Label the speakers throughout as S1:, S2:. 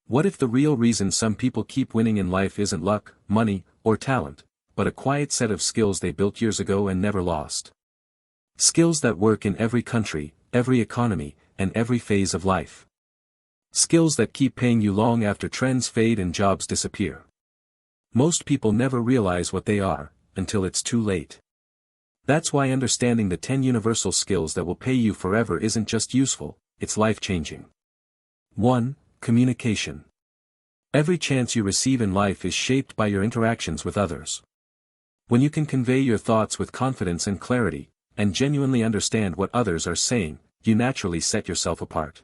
S1: What if the real reason some people keep winning in life isn't luck, money, or talent, but a quiet set of skills they built years ago and never lost? Skills that work in every country, every economy, and every phase of life. Skills that keep paying you long after trends fade and jobs disappear. Most people never realize what they are, until it's too late. That's why understanding the 10 universal skills that will pay you forever isn't just useful, it's life-changing. 1. Communication. Every chance you receive in life is shaped by your interactions with others. When you can convey your thoughts with confidence and clarity, and genuinely understand what others are saying, you naturally set yourself apart.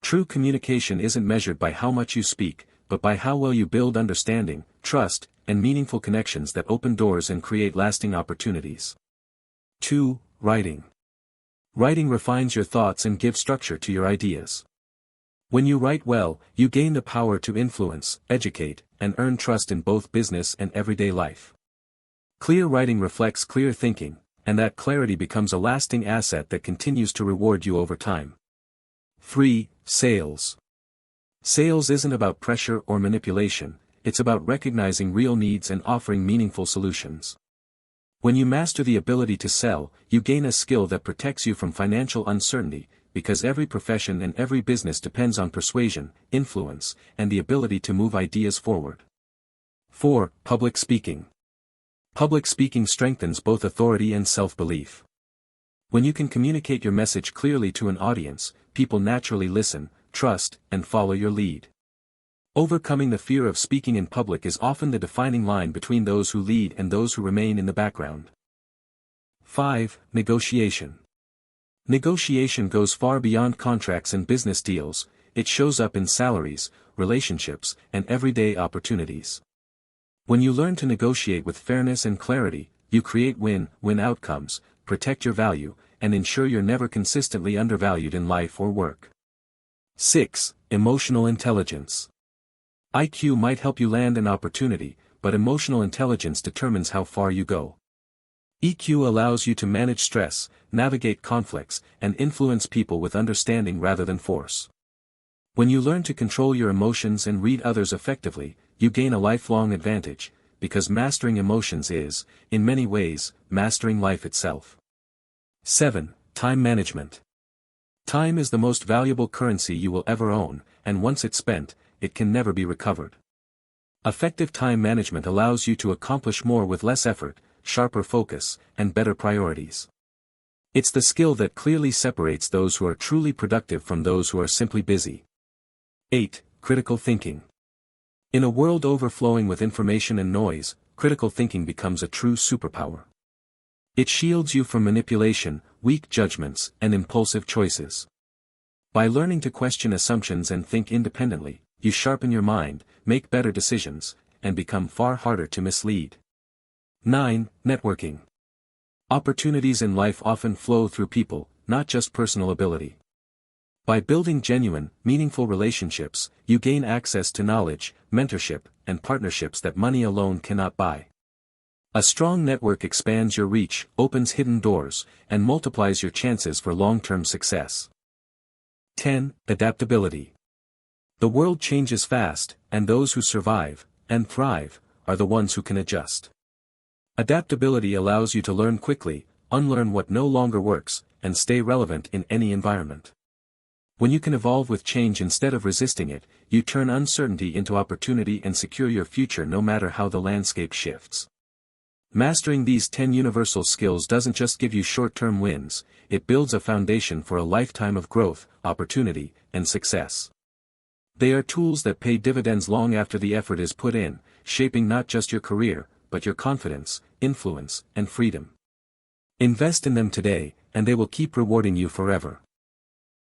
S1: True communication isn't measured by how much you speak, but by how well you build understanding, trust, and meaningful connections that open doors and create lasting opportunities. 2. Writing. Writing refines your thoughts and gives structure to your ideas. When you write well, you gain the power to influence, educate, and earn trust in both business and everyday life. Clear writing reflects clear thinking, and that clarity becomes a lasting asset that continues to reward you over time. 3. Sales. Sales isn't about pressure or manipulation, it's about recognizing real needs and offering meaningful solutions. When you master the ability to sell, you gain a skill that protects you from financial uncertainty, because every profession and every business depends on persuasion, influence, and the ability to move ideas forward. 4. Public speaking. Public speaking strengthens both authority and self-belief. When you can communicate your message clearly to an audience, people naturally listen, trust, and follow your lead. Overcoming the fear of speaking in public is often the defining line between those who lead and those who remain in the background. 5. Negotiation. Negotiation goes far beyond contracts and business deals, it shows up in salaries, relationships, and everyday opportunities. When you learn to negotiate with fairness and clarity, you create win-win outcomes, protect your value, and ensure you're never consistently undervalued in life or work. 6. Emotional intelligence. IQ might help you land an opportunity, but emotional intelligence determines how far you go. EQ allows you to manage stress, navigate conflicts, and influence people with understanding rather than force. When you learn to control your emotions and read others effectively, you gain a lifelong advantage, because mastering emotions is, in many ways, mastering life itself. 7. Time management. Time is the most valuable currency you will ever own, and once it's spent, it can never be recovered. Effective time management allows you to accomplish more with less effort, sharper focus, and better priorities. It's the skill that clearly separates those who are truly productive from those who are simply busy. 8. Critical thinking. In a world overflowing with information and noise, critical thinking becomes a true superpower. It shields you from manipulation, weak judgments, and impulsive choices. By learning to question assumptions and think independently, you sharpen your mind, make better decisions, and become far harder to mislead. 9. Networking. Opportunities in life often flow through people, not just personal ability. By building genuine, meaningful relationships, you gain access to knowledge, mentorship, and partnerships that money alone cannot buy. A strong network expands your reach, opens hidden doors, and multiplies your chances for long-term success. 10. Adaptability. The world changes fast, and those who survive, and thrive, are the ones who can adjust. Adaptability allows you to learn quickly, unlearn what no longer works, and stay relevant in any environment. When you can evolve with change instead of resisting it, you turn uncertainty into opportunity and secure your future no matter how the landscape shifts. Mastering these 10 universal skills doesn't just give you short-term wins, it builds a foundation for a lifetime of growth, opportunity, and success. They are tools that pay dividends long after the effort is put in, shaping not just your career, but your confidence, influence, and freedom. Invest in them today, and they will keep rewarding you forever.